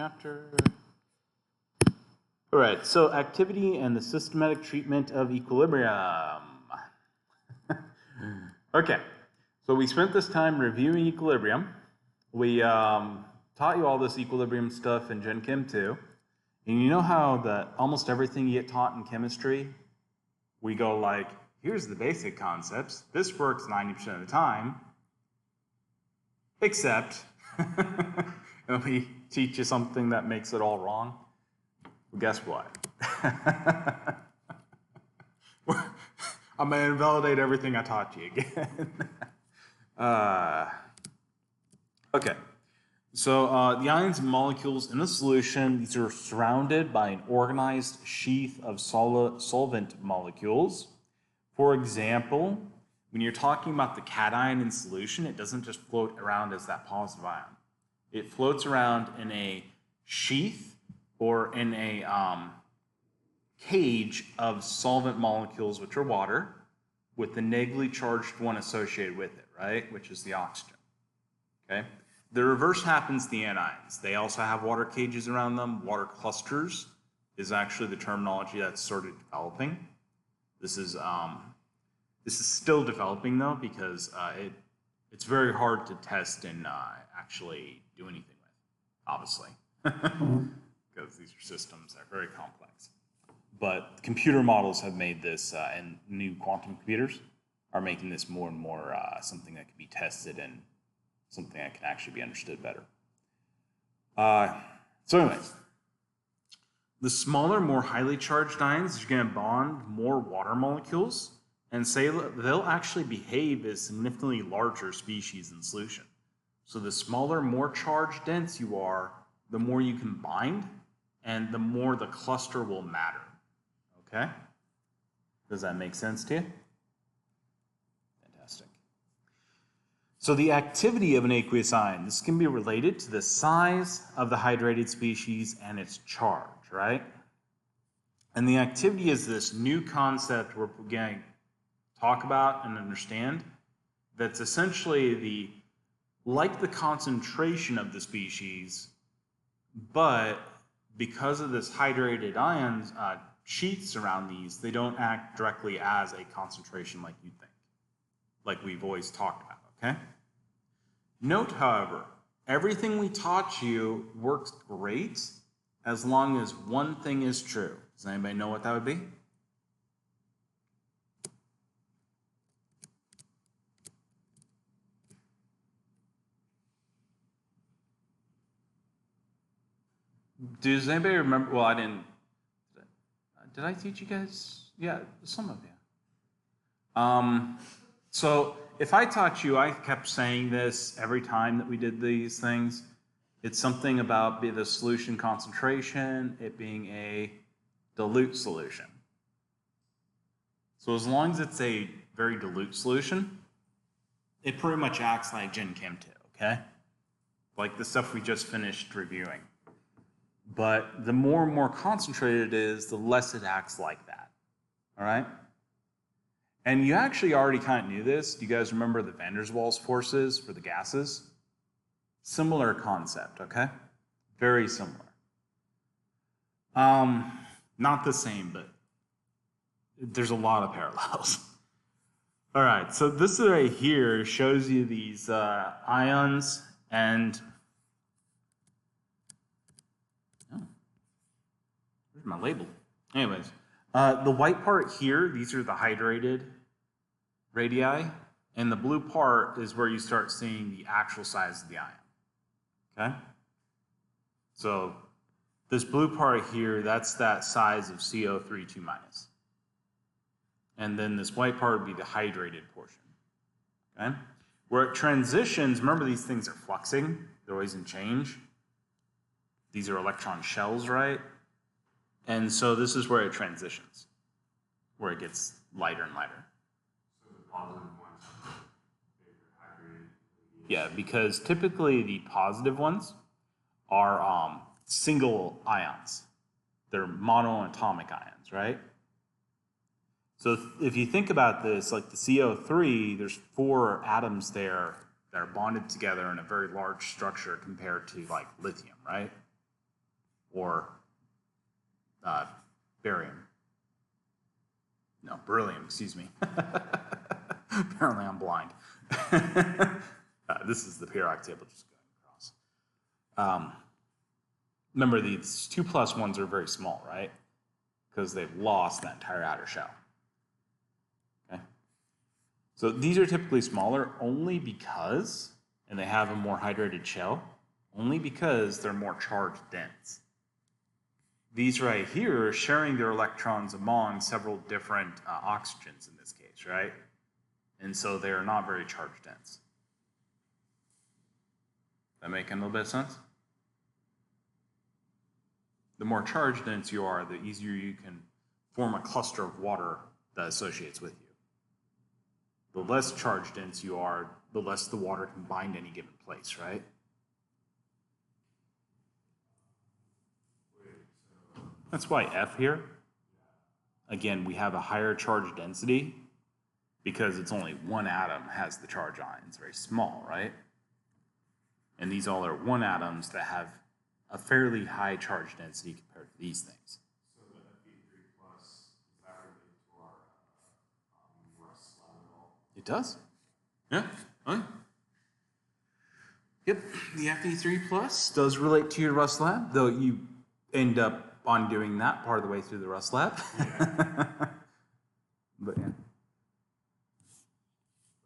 chapter. All right, so activity and the systematic treatment of equilibrium. Okay, so we spent this time reviewing equilibrium. We taught you all this equilibrium stuff in Gen Chem 2. And you know how that almost everything you get taught in chemistry, we go like, here's the basic concepts. This works 90% of the time, except, and we teach you something that makes it all wrong. Well, guess what? I'm going to invalidate everything I taught you again. Okay. So the ions and molecules in a solution, these are surrounded by an organized sheath of solvent molecules. For example, when you're talking about the cation in solution, it doesn't just float around as that positive ion. It floats around in a sheath or in a cage of solvent molecules, which are water, with the negatively charged one associated with it, right? Which is the oxygen, okay? The reverse happens to the anions. They also have water cages around them. Water clusters is actually the terminology that's sort of developing. This is still developing though, because it's very hard to test and actually do anything with, obviously, because these are systems that are very complex. But computer models have made this, and new quantum computers are making this more and more something that can be tested and something that can actually be understood better. So anyways, the smaller, more highly charged ions are going to bond more water molecules and say they'll actually behave as significantly larger species in solution. So the smaller, more charged dense you are, the more you can bind and the more the cluster will matter. Okay? Does that make sense to you? Fantastic. So the activity of an aqueous ion, this can be related to the size of the hydrated species and its charge, right? And the activity is this new concept we're going to talk about and understand that's essentially like the concentration of the species, but because of this hydrated ions, sheaths around these, they don't act directly as a concentration like you think, like we've always talked about, okay? Note, however, everything we taught you works great as long as one thing is true. Does anybody know what that would be? Does anybody remember? Well, I didn't. Did I teach you guys? Yeah, some of you. So if I taught you, I kept saying this every time that we did these things. It's something about the solution concentration, it being a dilute solution. So as long as it's a very dilute solution, it pretty much acts like Gen Chem 2, okay? Like the stuff we just finished reviewing. But the more and more concentrated it is, the less it acts like that, all right? And you actually already kind of knew this. Do you guys remember the van der Waals forces for the gases? Similar concept, okay? Very similar. Not the same, but there's a lot of parallels. All right, so this right here shows you these ions and where's my label? Anyways, the white part here, these are the hydrated radii, and the blue part is where you start seeing the actual size of the ion, okay? So this blue part here, that's that size of CO3 2-. And then this white part would be the hydrated portion, okay? Where it transitions, remember these things are fluxing, they're always in change. These are electron shells, right? And so this is where it transitions, where it gets lighter and lighter. So the positive ones are hydrated? Yeah, because typically the positive ones are single ions. They're monoatomic ions, right? So if you think about this, like the CO3, there's 4 atoms there that are bonded together in a very large structure compared to like lithium, right? or barium. No, beryllium, excuse me. Apparently I'm blind. This is the periodic table just going across. Remember, these 2+ ones are very small, right? Because they've lost that entire outer shell. Okay? So these are typically smaller only because, and they have a more hydrated shell, only because they're more charge dense. These right here are sharing their electrons among several different oxygens in this case, right? And so they are not very charge dense. That make a little bit of sense? The more charge dense you are, the easier you can form a cluster of water that associates with you. The less charge dense you are, the less the water can bind any given place, right? That's why F here, again, we have a higher charge density because it's only one atom has the charge on it. It's very small, right? And these all are one atoms that have a fairly high charge density compared to these things. So the Fe3+, is that related to our Rust lab at all? It does. Yeah. Oh. Yep. The Fe3+ does relate to your Rust lab, though you end up undoing that part of the way through the Rust lab. Yeah. But yeah. That's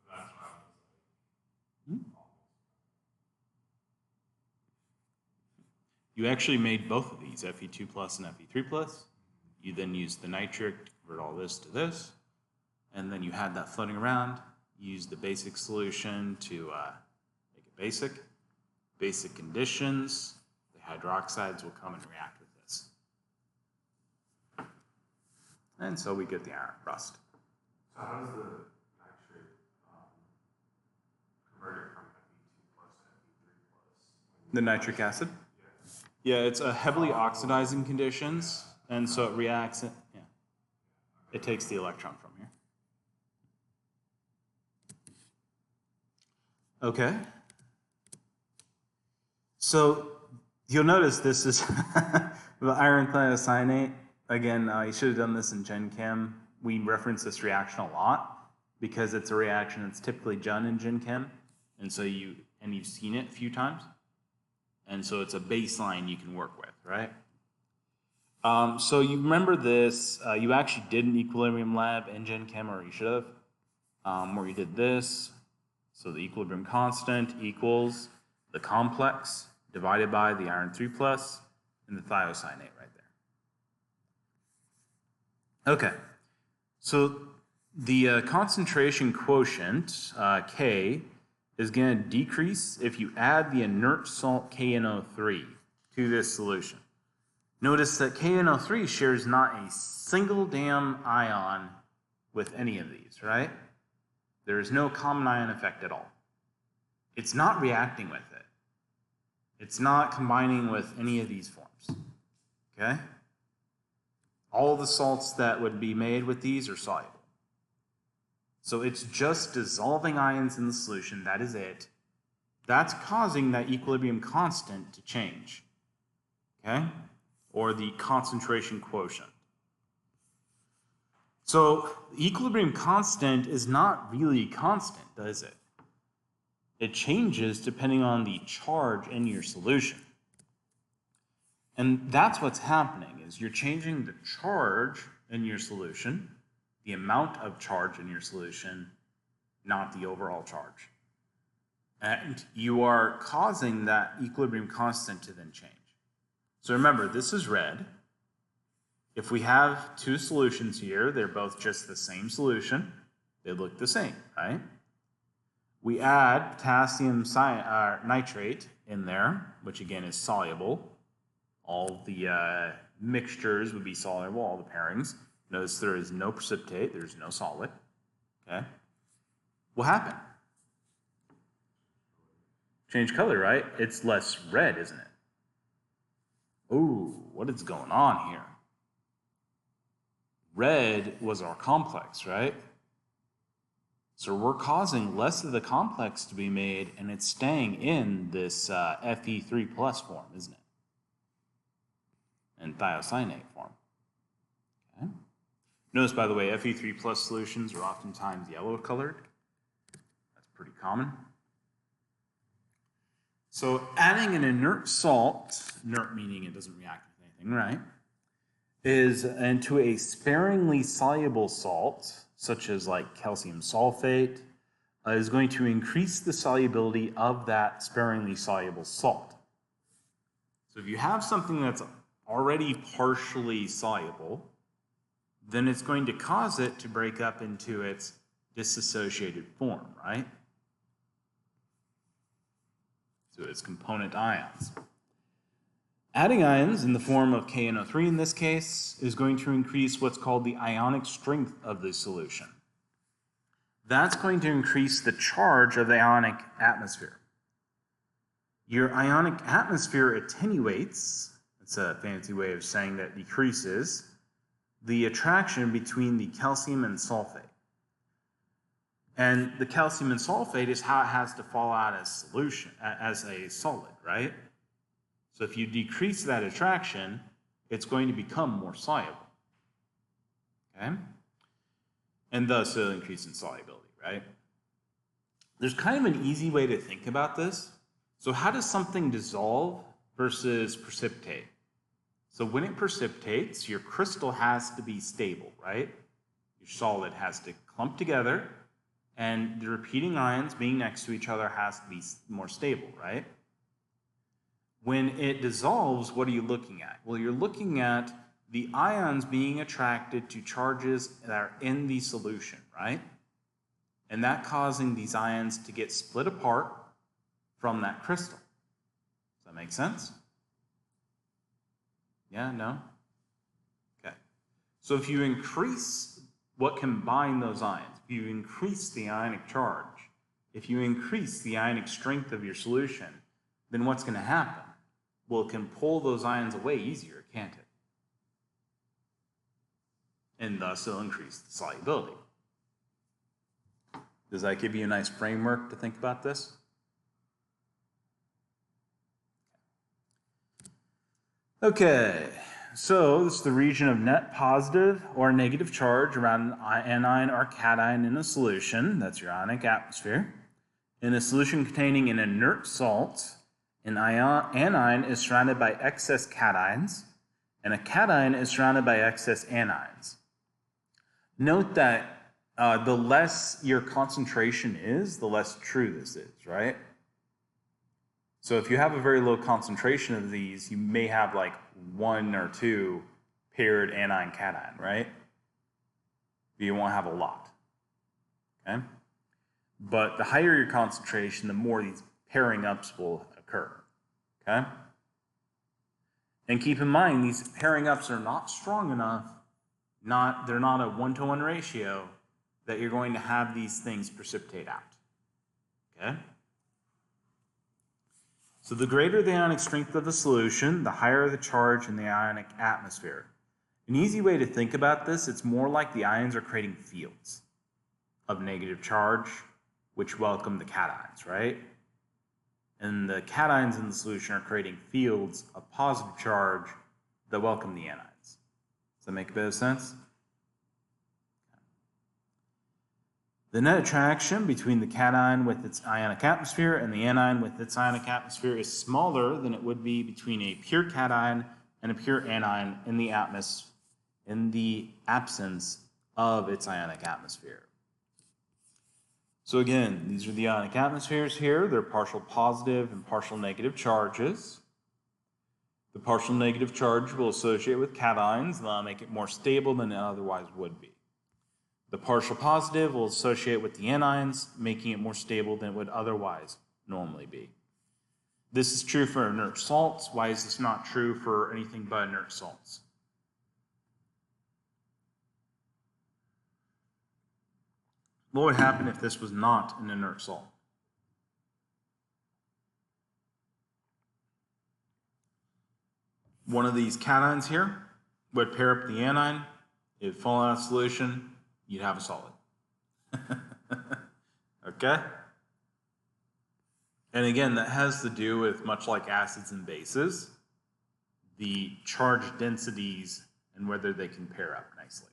why I was like, You actually made both of these, Fe2+ and Fe3+. You then used the nitric to convert all this to this, and then you had that floating around. You used the basic solution to make it basic. Basic conditions, the hydroxides will come and react with this. And so we get the iron rust. so how does the nitrate convert it from Fe2+ to Fe3+? The nitric acid? Yeah. Yeah, it's a heavily oxidizing conditions, and so it reacts. It takes the electron from here. Okay. So you'll notice this is the iron thiocyanate. Again, you should have done this in Gen Chem. We reference this reaction a lot because it's a reaction that's typically done in Gen Chem, and so you've seen it a few times. And so it's a baseline you can work with, right? So you remember this, you actually did an equilibrium lab in Gen Chem, or you should have, where you did this. So the equilibrium constant equals the complex divided by the iron 3+ and the thiocyanate right there. Okay, so the concentration quotient, K, is going to decrease if you add the inert salt KNO3 to this solution. Notice that KNO3 shares not a single damn ion with any of these, right? There is no common ion effect at all. It's not reacting with it. It's not combining with any of these forms, okay? All the salts that would be made with these are soluble. So it's just dissolving ions in the solution, that is it. That's causing that equilibrium constant to change, okay? Or the concentration quotient. So the equilibrium constant is not really constant, does it? It changes depending on the charge in your solution. And that's what's happening, is you're changing the charge in your solution, the amount of charge in your solution, not the overall charge. And you are causing that equilibrium constant to then change. So remember, this is red. If we have two solutions here, they're both just the same solution. They look the same, right? We add potassium nitrate in there, which again is soluble. All the mixtures would be soluble, all the pairings. Notice there is no precipitate, there's no solid. Okay? What happened? Change color, right? It's less red, isn't it? Ooh, what is going on here? Red was our complex, right? So we're causing less of the complex to be made, and it's staying in this Fe3+ form, isn't it? in thiocyanate form. Okay. Notice, by the way, Fe3 plus solutions are oftentimes yellow colored. That's pretty common. So adding an inert salt, inert meaning it doesn't react with anything, right, is into a sparingly soluble salt, such as like calcium sulfate, is going to increase the solubility of that sparingly soluble salt. So if you have something that's already partially soluble, then it's going to cause it to break up into its dissociated form, right? So its component ions. Adding ions in the form of KNO3 in this case is going to increase what's called the ionic strength of the solution. That's going to increase the charge of the ionic atmosphere. Your ionic atmosphere attenuates, it's a fancy way of saying that decreases, the attraction between the calcium and sulfate. And the calcium and sulfate is how it has to fall out as solution, as a solid, right? So if you decrease that attraction, it's going to become more soluble. Okay? And thus it'll increase in solubility, right? There's kind of an easy way to think about this. So how does something dissolve versus precipitate? So when it precipitates, your crystal has to be stable, right? Your solid has to clump together, and the repeating ions being next to each other has to be more stable, right? When it dissolves, what are you looking at? Well, you're looking at the ions being attracted to charges that are in the solution, right? And that causing these ions to get split apart from that crystal. Does that make sense? Yeah, no? Okay. So if you increase what can bind those ions, if you increase the ionic charge, if you increase the ionic strength of your solution, then what's going to happen? Well, it can pull those ions away easier, can't it? And thus it'll increase the solubility. Does that give you a nice framework to think about this? Okay, so this is the region of net positive or negative charge around an anion or cation in a solution. That's your ionic atmosphere. In a solution containing an inert salt, an anion is surrounded by excess cations, and a cation is surrounded by excess anions. Note that the less your concentration is, the less true this is, right? So if you have a very low concentration of these, you may have like 1 or 2 paired anion-cation, right? But you won't have a lot, okay? But the higher your concentration, the more these pairing ups will occur, okay? And keep in mind, these pairing ups are not strong enough, they're not a 1-to-1 ratio that you're going to have these things precipitate out, okay? So the greater the ionic strength of the solution, the higher the charge in the ionic atmosphere. An easy way to think about this, it's more like the ions are creating fields of negative charge, which welcome the cations, right? And the cations in the solution are creating fields of positive charge that welcome the anions. Does that make a bit of sense? The net attraction between the cation with its ionic atmosphere and the anion with its ionic atmosphere is smaller than it would be between a pure cation and a pure anion in the absence of its ionic atmosphere. So again, these are the ionic atmospheres here. They're partial positive and partial negative charges. The partial negative charge will associate with cations and that'll make it more stable than it otherwise would be. The partial positive will associate with the anions, making it more stable than it would otherwise normally be. This is true for inert salts. Why is this not true for anything but inert salts? What would happen if this was not an inert salt? One of these cations here would pair up the anion, it would fall out of solution, you'd have a solid. Okay? And again, that has to do with much like acids and bases. the charge densities and whether they can pair up nicely.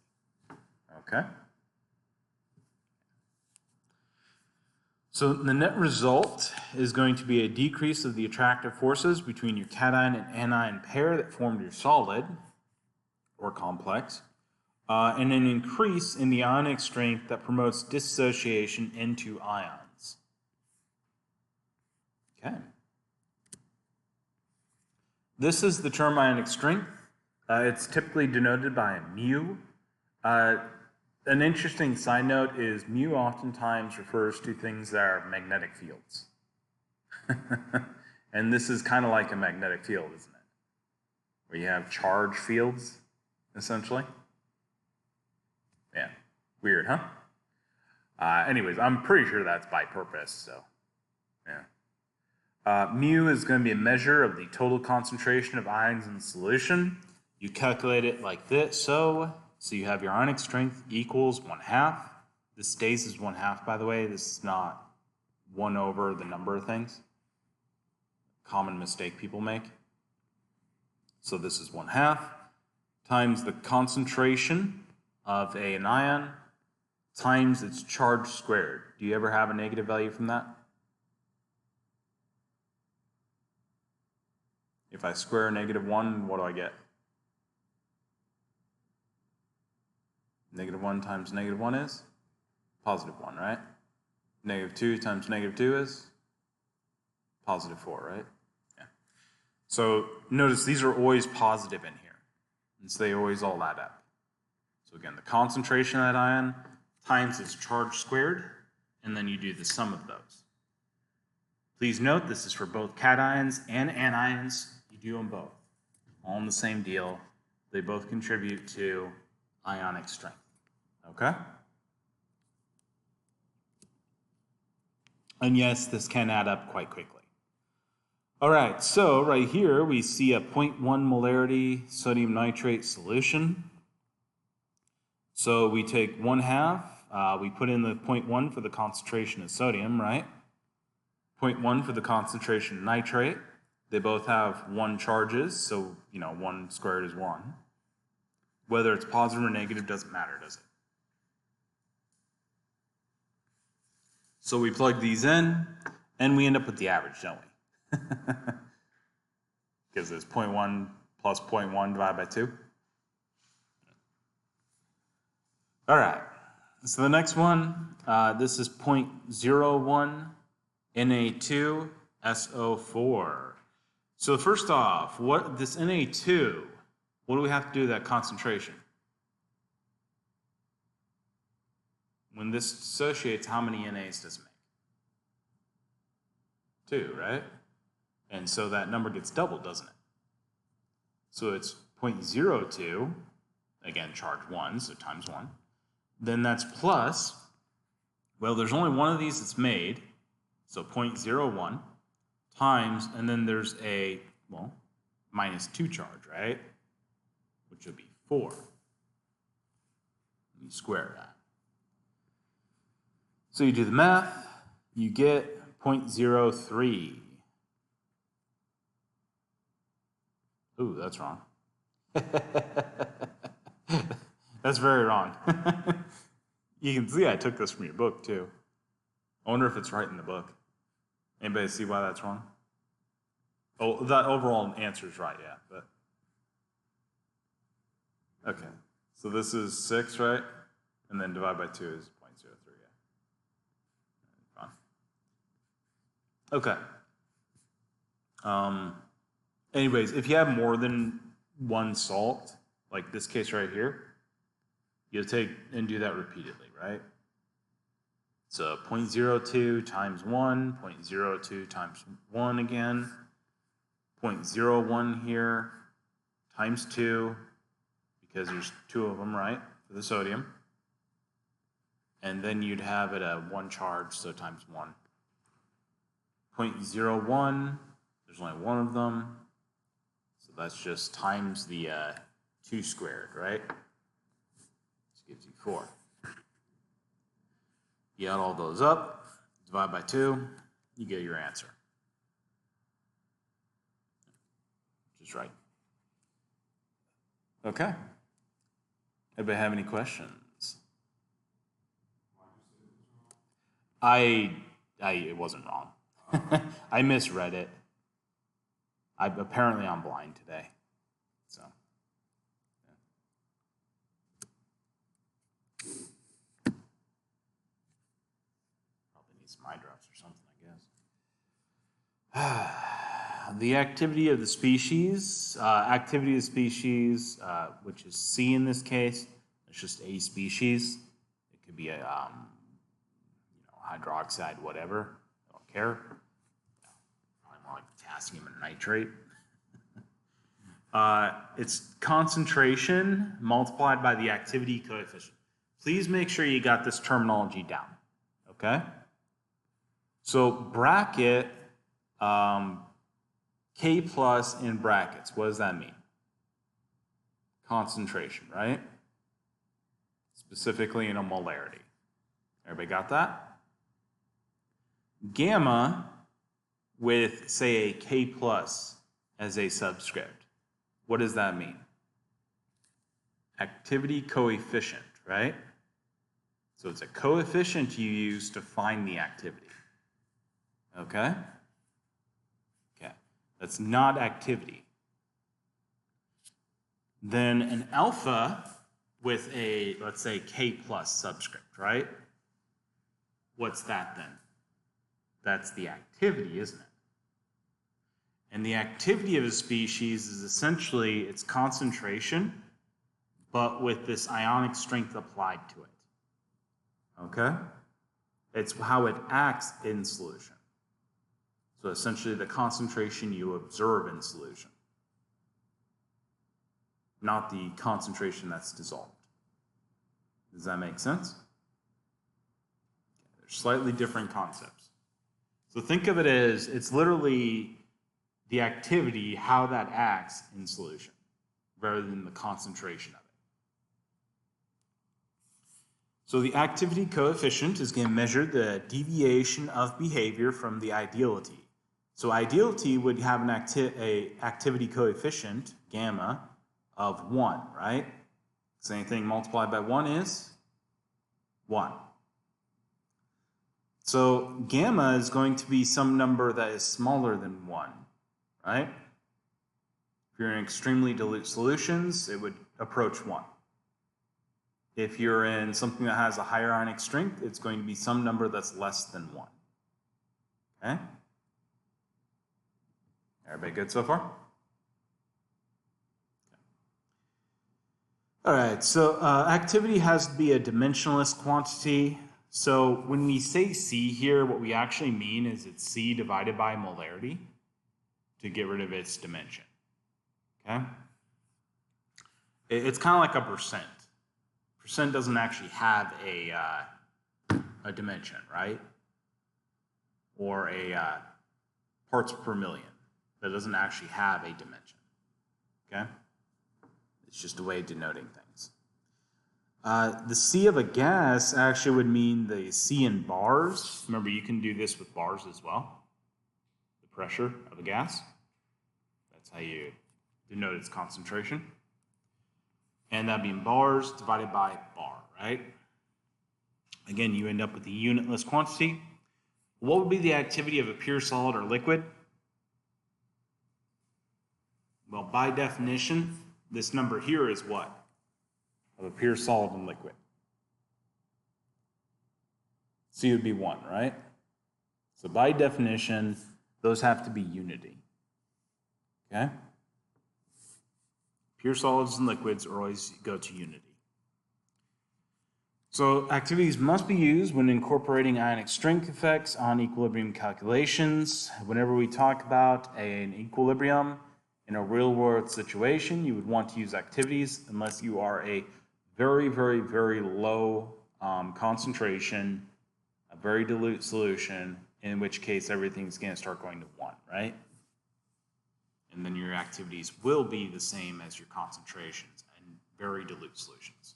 Okay? So the net result is going to be a decrease of the attractive forces between your cation and anion pair that formed your solid or complex, and an increase in the ionic strength that promotes dissociation into ions. Okay. This is the term ionic strength. It's typically denoted by mu. An interesting side note is mu oftentimes refers to things that are magnetic fields. And this is kind of like a magnetic field, isn't it? Where you have charge fields, essentially. Yeah, weird, huh? Anyways, I'm pretty sure that's by purpose, so yeah. Mu is going to be a measure of the total concentration of ions in solution. You calculate it like this, so you have your ionic strength equals 1/2. This stays as 1/2, by the way. This is not 1 over the number of things. Common mistake people make. So this is 1/2 times the concentration of an ion times its charge squared. Do you ever have a negative value from that? If I square -1, what do I get? -1 times -1 is? +1, right? -2 times -2 is? +4, right? Yeah. So notice these are always positive in here. And so they always all add up. So again, the concentration of that ion times its charge squared, and then you do the sum of those. Please note this is for both cations and anions. You do them both. All in the same deal. They both contribute to ionic strength. Okay? And yes, this can add up quite quickly. All right, so right here we see a 0.1 molarity sodium nitrate solution. So we take 1/2, we put in the 0.1 for the concentration of sodium, right? 0.1 for the concentration of nitrate. They both have 1 charges, so 1 squared is 1. Whether it's positive or negative doesn't matter, does it? So we plug these in, and we end up with the average, don't we? Because it's 0.1 plus 0.1 divided by 2. All right, so the next one, this is 0.01 Na2SO4. So first off, this Na2, what do we have to do with that concentration? When this dissociates, how many NAs does it make? 2, right? And so that number gets doubled, doesn't it? So it's 0.02, again, charge 1, so times 1. Then that's plus, well, there's only one of these that's made, so 0.01 times, and then there's a, well, -2 charge, right? Which would be 4. You square that. So you do the math, you get 0.03. Ooh, that's wrong. That's very wrong. You can see I took this from your book, too. I wonder if it's right in the book. Anybody see why that's wrong? Oh, that overall answer is right, yeah. But okay, so this is 6, right? And then divide by 2 is 0.03, yeah. Fine. Okay. Anyways, if you have more than one salt, like this case right here, you'll take and do that repeatedly, right? So 0.02 times 1, 0.02 times 1 again, 0.01 here, times 2, because there's 2 of them, right, for the sodium. And then you'd have it at 1 charge, so times 1. 0.01, there's only 1 of them, so that's just times the 2 squared, right? Which gives you 4. You add all those up, divide by 2, you get your answer. Which is right. Okay. Anybody have any questions? It wasn't wrong. I misread it. Apparently I'm blind today. So. Yeah. Probably need some eye drops or something, I guess. The activity of the species, which is C in this case, it's just a species. It could be a hydroxide, whatever. I don't care. Probably more like potassium and nitrate. It's concentration multiplied by the activity coefficient. Please make sure you got this terminology down. Okay? So bracket K plus in brackets. What does that mean? Concentration, right? Specifically in a molarity. Everybody got that? Gamma with, say, a K plus as a subscript. What does that mean? Activity coefficient, right? So it's a coefficient you use to find the activity. Okay? Okay. That's not activity. Then an alpha with a, let's say, K plus subscript, right? What's that then? That's the activity, isn't it? And the activity of a species is essentially its concentration, but with this ionic strength applied to it. Okay? It's how it acts in solution. So essentially the concentration you observe in solution, not the concentration that's dissolved. Does that make sense? Okay, they're slightly different concepts. So think of it as it's literally the activity, how that acts in solution, rather than the concentration of it. So the activity coefficient is going to measure the deviation of behavior from the ideality. So ideality would have an activity coefficient, gamma, of 1, right? Same thing multiplied by 1 is 1. So gamma is going to be some number that is smaller than 1, right? If you're in extremely dilute solutions, it would approach 1. If you're in something that has a higher ionic strength, it's going to be some number that's less than 1. Okay? Everybody good so far? Okay. All right, so activity has to be a dimensionless quantity. So when we say C here, what we actually mean is it's C divided by molarity to get rid of its dimension. Okay? It's kind of like a percent. Percent doesn't actually have a dimension, right? Or a parts per million. That doesn't actually have a dimension. Okay? It's just a way of denoting things. The C of a gas actually would mean the C in bars. Remember, you can do this with bars as well. The pressure of a gas. That's how you denote its concentration. And that'd be in bars divided by bar, right? Again, you end up with a unitless quantity. What would be the activity of a pure solid or liquid? Well, by definition, this number here is what? Of a pure solid and liquid. C would be 1, right? So by definition, those have to be unity. Okay? Pure solids and liquids always go to unity. So activities must be used when incorporating ionic strength effects on equilibrium calculations. Whenever we talk about an equilibrium in a real-world situation, you would want to use activities unless you are a very, very, very low concentration, a very dilute solution, in which case everything's going to start going to 1, right? And then your activities will be the same as your concentrations in very dilute solutions.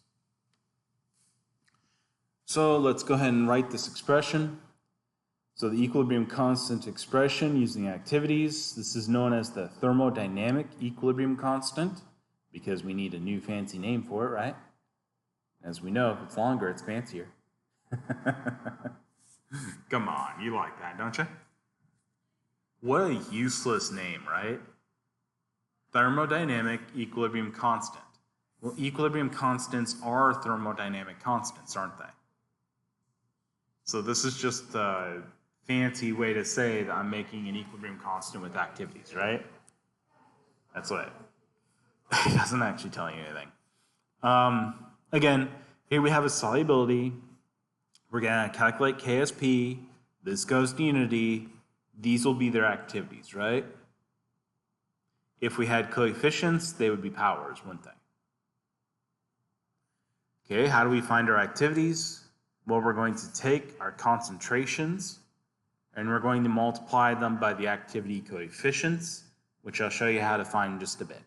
So let's go ahead and write this expression. So the equilibrium constant expression using activities, this is known as the thermodynamic equilibrium constant, because we need a new fancy name for it, right? As we know, if it's longer, it's fancier. Come on, you like that, don't you? What a useless name, right? Thermodynamic equilibrium constant. Well, equilibrium constants are thermodynamic constants, aren't they? So this is just a fancy way to say that I'm making an equilibrium constant with activities, right? That's what it doesn't actually tell you anything. Again, here we have a solubility. We're going to calculate KSP. This goes to unity. These will be their activities, right? If we had coefficients, they would be powers, wouldn't they? Okay, how do we find our activities? Well, we're going to take our concentrations and we're going to multiply them by the activity coefficients, which I'll show you how to find in just a bit.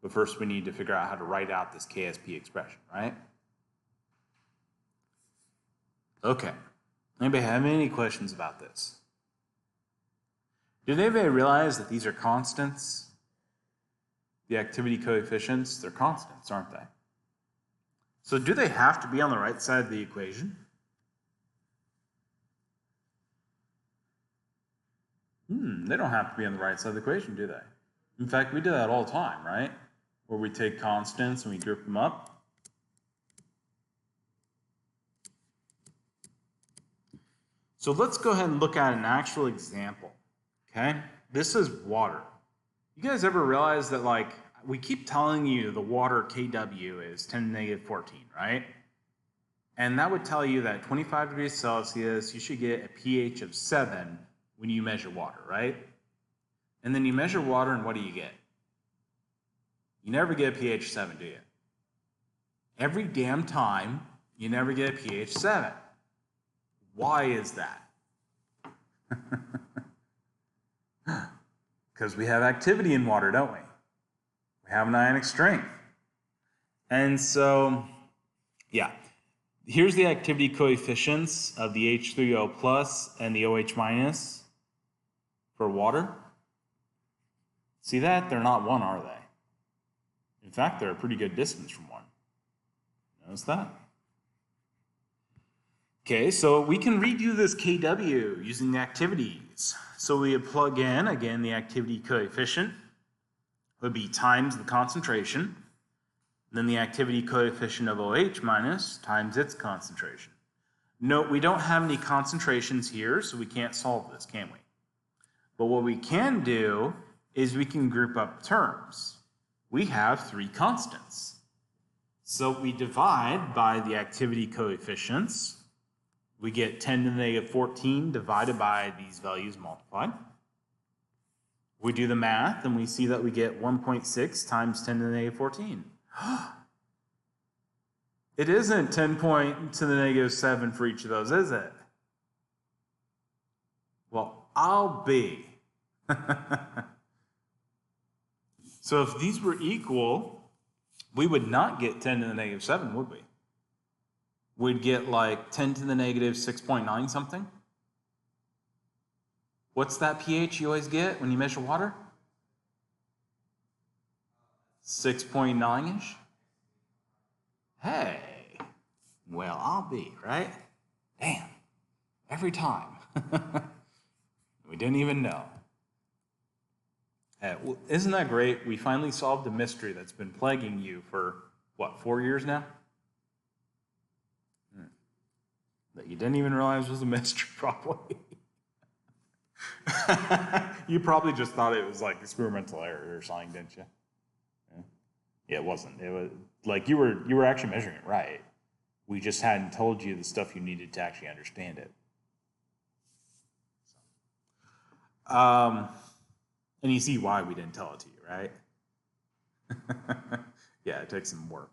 But first we need to figure out how to write out this KSP expression, right? Okay, anybody have any questions about this? Did anybody realize that these are constants? The activity coefficients, they're constants, aren't they? So do they have to be on the right side of the equation? They don't have to be on the right side of the equation, do they? In fact, we do that all the time, right? Where we take constants and we group them up. So let's go ahead and look at an actual example, okay? This is water. You guys ever realize that, like, we keep telling you the water KW is 10 to the negative 14, right? And that would tell you that 25 degrees Celsius, you should get a pH of 7 when you measure water, right? And then you measure water and what do you get? You never get a pH 7, do you? Every damn time, you never get a pH 7. Why is that? Because we have activity in water, don't we? We have an ionic strength. And so, yeah, here's the activity coefficients of the H3O plus and the OH minus for water. See that? They're not 1, are they? In fact, they're a pretty good distance from 1. Notice that? Okay, so we can redo this KW using the activities. So we would plug in, again, the activity coefficient would be times the concentration, then the activity coefficient of OH minus times its concentration. Note, we don't have any concentrations here, so we can't solve this, can we? But what we can do is we can group up terms. We have 3 constants. So we divide by the activity coefficients. We get 10 to the negative 14 divided by these values multiplied. We do the math and we see that we get 1.6 times 10 to the negative 14. It isn't 10 to the negative 7 for each of those, is it? Well, I'll be. So if these were equal, we would not get 10 to the negative 7, would we? We'd get like 10 to the negative 6.9 something. What's that pH you always get when you measure water? 6.9-ish? Hey, well, I'll be, right? Damn, every time. We didn't even know. Well, isn't that great? We finally solved a mystery that's been plaguing you for, what, 4 years now? That you didn't even realize was a mystery, probably. You probably just thought it was like experimental error or something, didn't you? Yeah, it wasn't. It was like you were actually measuring it right. We just hadn't told you the stuff you needed to actually understand it. And you see why we didn't tell it to you, right? Yeah, it takes some work.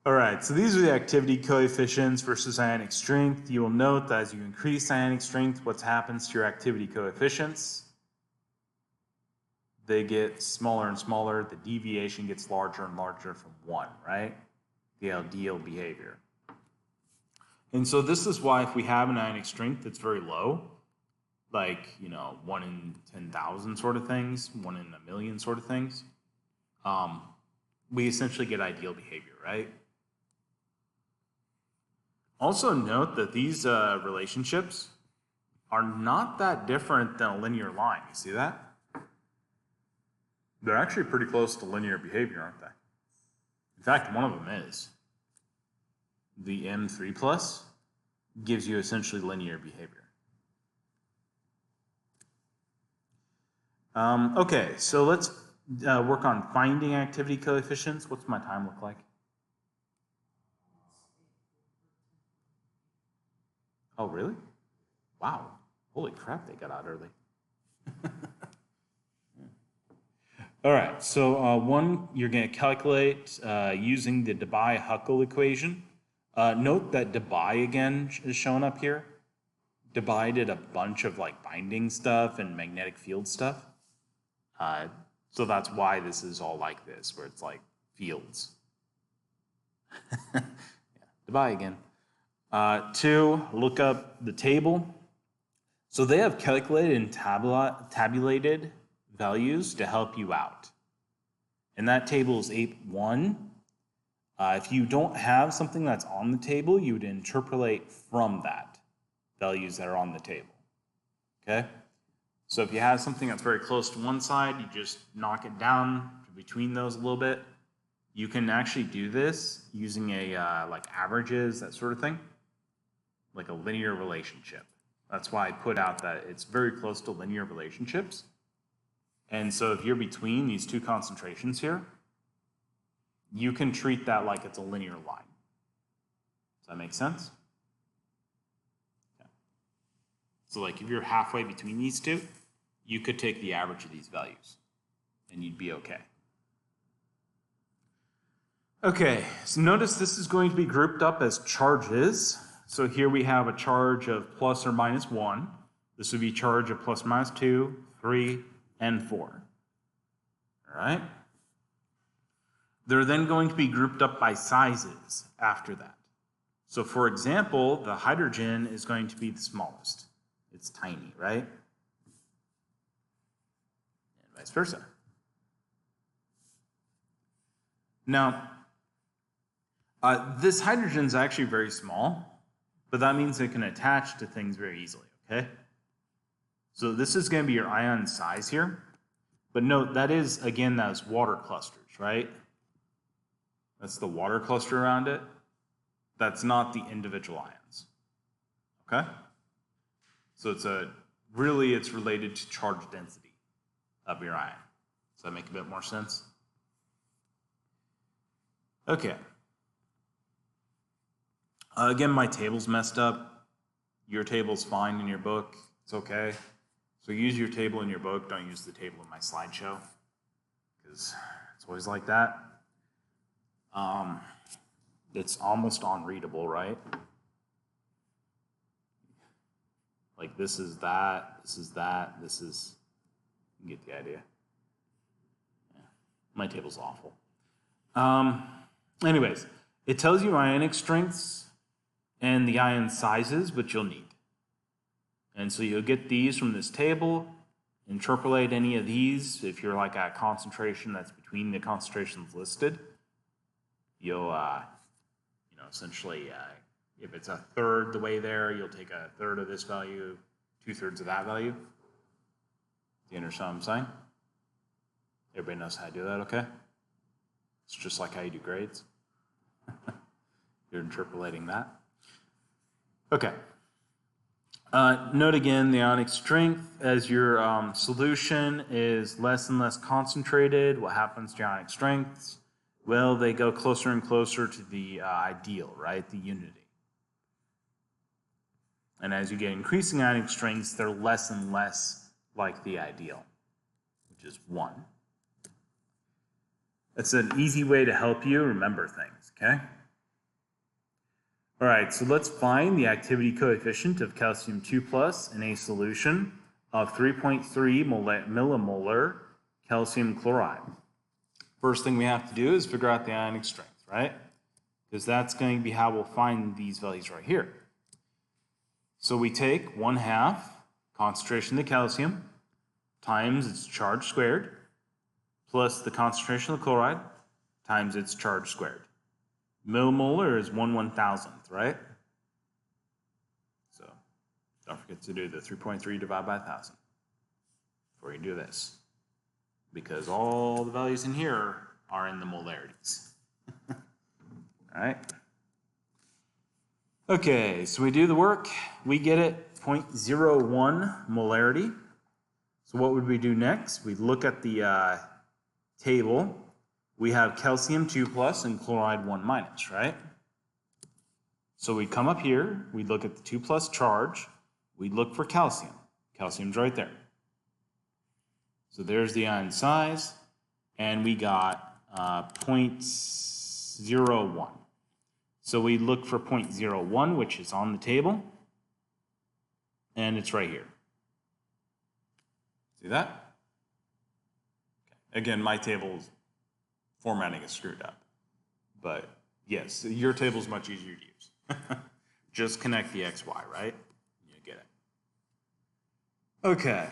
All right, so these are the activity coefficients versus ionic strength. You will note that as you increase ionic strength, what happens to your activity coefficients? They get smaller and smaller. The deviation gets larger and larger from 1, right? The ideal behavior. And so this is why if we have an ionic strength that's very low, like, 1 in 10,000 sort of things, 1 in a million sort of things, we essentially get ideal behavior, right? Also note that these relationships are not that different than a linear line. You see that? They're actually pretty close to linear behavior, aren't they? In fact, one of them is. The M3 plus gives you essentially linear behavior. Okay, so let's work on finding activity coefficients. What's my time look like? Oh, really? Wow. Holy crap, they got out early. All right, so one, you're going to calculate using the Debye-Huckel equation. Note that Debye, again, is shown up here. Debye did a bunch of like binding stuff and magnetic field stuff. So that's why this is all like this, where it's like fields. Yeah, Debye again. 2, look up the table. So they have calculated and tabulated values to help you out. And that table is 8.1. If you don't have something that's on the table, you would interpolate from that values that are on the table. Okay? So if you have something that's very close to one side, you just knock it down between those a little bit. You can actually do this using a like averages, that sort of thing, like a linear relationship. That's why I put out that it's very close to linear relationships. And so if you're between these two concentrations here, you can treat that like it's a linear line. Does that make sense? Yeah. So like if you're halfway between these two, you could take the average of these values and you'd be okay. Okay, so notice this is going to be grouped up as charges. So here we have a charge of plus or minus 1. This would be charge of plus or minus 2, 3, and 4. All right? They're then going to be grouped up by sizes after that. So for example, the hydrogen is going to be the smallest. It's tiny, right? And vice versa. Now, this hydrogen is actually very small, but that means it can attach to things very easily, okay? So this is going to be your ion size here. But note, that is, again, that's water clusters, right? That's the water cluster around it. That's not the individual ions, okay? So it's it's related to charge density of your ion. Does that make a bit more sense? Okay. Again, my table's messed up. Your table's fine in your book. It's okay. So use your table in your book. Don't use the table in my slideshow, because it's always like that. It's almost unreadable, right? Like this is that, this is that, this is, you get the idea. Yeah. My table's awful. Anyways, it tells you ionic strengths and the ion sizes, which you'll need. And so you'll get these from this table, interpolate any of these. If you're like a concentration that's between the concentrations listed, you'll, essentially, if it's a third the way there, you'll take a third of this value, 2/3 of that value. Do you understand what I'm saying? Everybody knows how to do that, okay? It's just like how you do grades. You're interpolating that. Okay. Note again the ionic strength as your solution is less and less concentrated. What happens to ionic strengths? Well, they go closer and closer to the ideal, right? The unity. And as you get increasing ionic strengths, they're less and less like the ideal, which is 1. That's an easy way to help you remember things, okay? All right, so let's find the activity coefficient of calcium 2+ in a solution of 3.3 millimolar calcium chloride. First thing we have to do is figure out the ionic strength, right? Because that's going to be how we'll find these values right here. So we take 1/2 concentration of the calcium times its charge squared plus the concentration of the chloride times its charge squared. Millimolar is 1/1000th, right? So don't forget to do the 3.3 divided by 1,000 before you do this, because all the values in here are in the molarities. All right. Okay, so we do the work, we get it 0.01 molarity. So what would we do next? We look at the table. We have calcium 2 plus and chloride 1 minus, right? So we come up here, we look at the 2 plus charge, we look for calcium. Calcium's right there. So there's the ion size, and we got 0.01. So we look for 0.01, which is on the table, and it's right here. See that? Okay. Again, my table's formatting is screwed up. But yes, your table is much easier to use. Just connect the XY, right? You get it. Okay.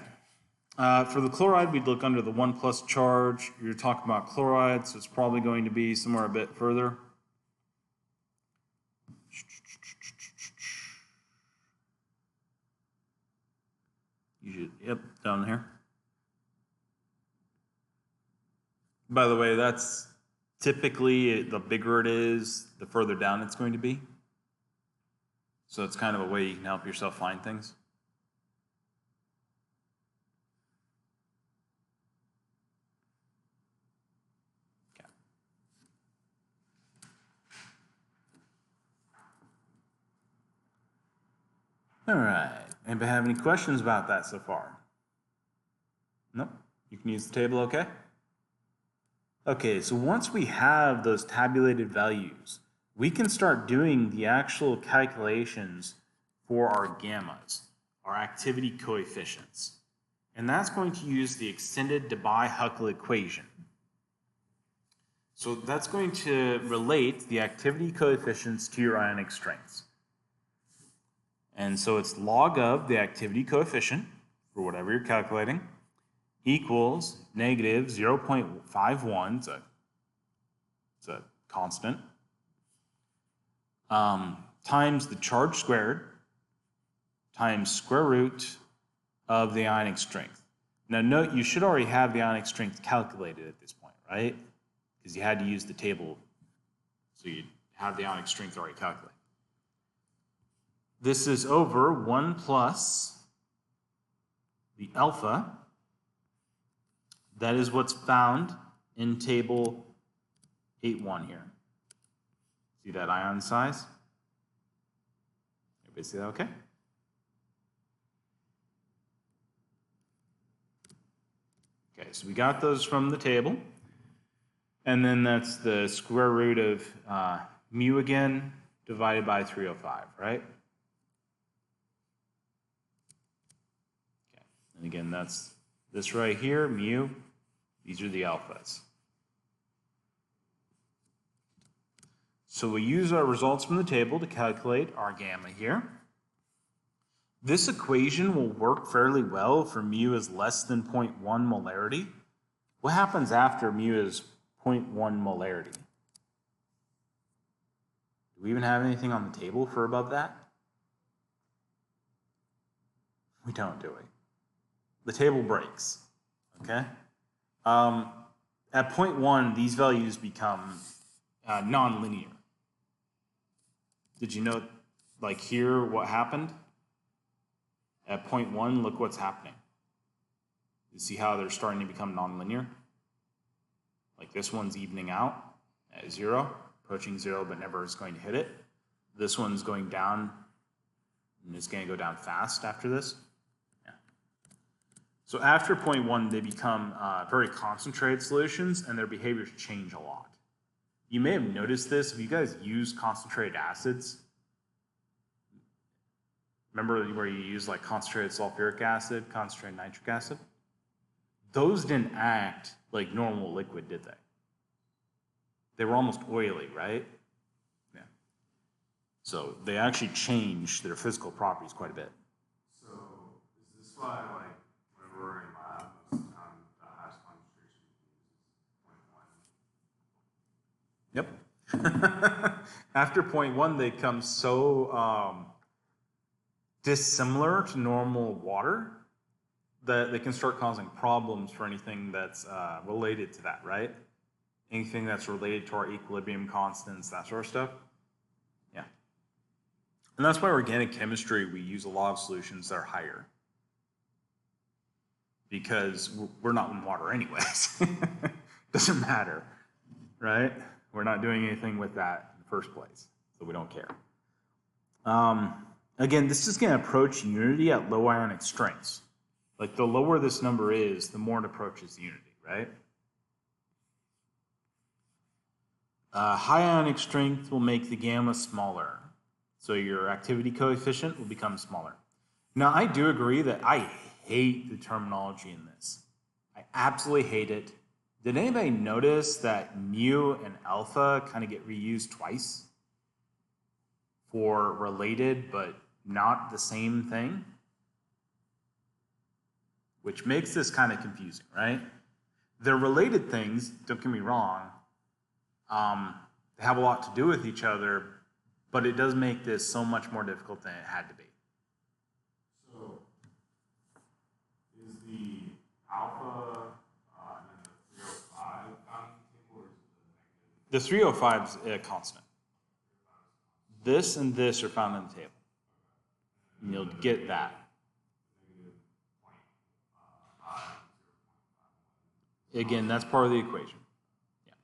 For the chloride, we'd look under the 1 plus charge. You're talking about chloride, so it's probably going to be somewhere a bit further. You should, yep, down here. By the way, that's typically, the bigger it is, the further down it's going to be. So it's kind of a way you can help yourself find things. Okay. All right. Anybody have any questions about that so far? Nope. You can use the table, okay? Okay, so once we have those tabulated values, we can start doing the actual calculations for our gammas, our activity coefficients. And that's going to use the extended Debye-Huckel equation. So that's going to relate the activity coefficients to your ionic strengths. And so it's log of the activity coefficient, for whatever you're calculating, equals negative 0.51, it's a constant, times the charge squared times square root of the ionic strength. Now note, you should already have the ionic strength calculated at this point, right? Because you had to use the table, so you have the ionic strength already calculated. This is over 1 plus the alpha. That is what's found in table 8.1 here. See that ion size? Everybody see that okay? Okay, so we got those from the table. And then that's the square root of mu again, divided by 305, right? Okay, and again, that's this right here, mu. These are the alphas. So we use our results from the table to calculate our gamma here. This equation will work fairly well for mu is less than 0.1 molarity. What happens after mu is 0.1 molarity? Do we even have anything on the table for above that? We don't, do we? The table breaks, okay? At 0.1, these values become nonlinear. Did you note, like here, what happened? At 0.1, look what's happening. You see how they're starting to become nonlinear? Like this one's evening out at 0, approaching 0, but never is going to hit it. This one's going down, and it's going to go down fast after this. Yeah. So after 0.1, they become very concentrated solutions, and their behaviors change a lot. You may have noticed this if you guys use concentrated acids. Remember where you use like concentrated sulfuric acid, concentrated nitric acid? Those didn't act like normal liquid, did they? They were almost oily, right? Yeah. So they actually changed their physical properties quite a bit. So is this why, like, whenever we're in lab, most of the time the highest concentration we use is Yep. After 0.1, they become so dissimilar to normal water that they can start causing problems for anything that's related to that, right? Anything that's related to our equilibrium constants, that sort of stuff. Yeah. And that's why organic chemistry, we use a lot of solutions that are higher. Because we're not in water anyways. Doesn't matter, right? We're not doing anything with that in the first place, so we don't care. Again, this is going to approach unity at low ionic strengths. Like the lower this number is, the more it approaches unity, right? High ionic strength will make the gamma smaller, so your activity coefficient will become smaller. Now, I do agree that I hate the terminology in this. I absolutely hate it. Did anybody notice that mu and alpha kind of get reused twice for related but not the same thing? Which makes this kind of confusing, right? They're related things, don't get me wrong. They have a lot to do with each other, but it does make this so much more difficult than it had to be. So, is the alpha and then the 305 found in the table, or is it the negative? The 305 is a constant. This and this are found in the table. And you'll get that. Again, that's part of the equation. Yeah.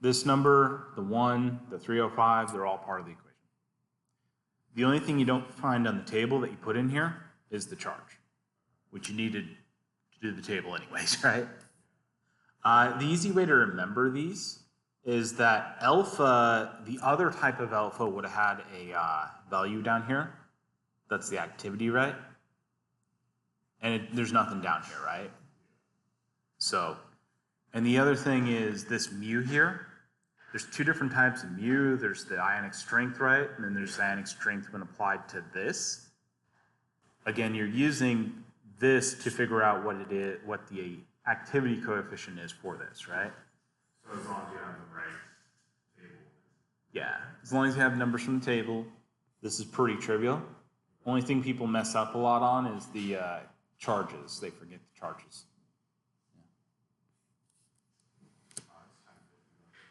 This number, the 1, the 305, they're all part of the equation. The only thing you don't find on the table that you put in here is the charge, which you needed to do the table anyways, right? The easy way to remember these is that alpha, the other type of alpha would have had a value down here. That's the activity, right? And there's nothing down here, right? So, and the other thing is this mu here. There's two different types of mu. There's the ionic strength, right? And then there's the ionic strength when applied to this. Again, you're using this to figure out what it is, what the activity coefficient is for this, right? So as long as you have the right table. Yeah, as long as you have numbers from the table, this is pretty trivial. Only thing people mess up a lot on is the charges. They forget the charges.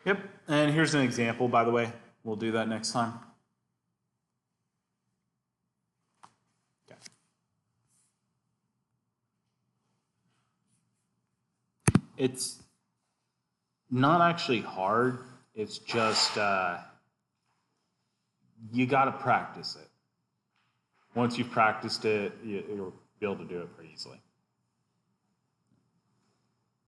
Yep, and here's an example, by the way. We'll do that next time. Okay. It's not actually hard. It's just you got to practice it. Once you've practiced it, you'll be able to do it pretty easily.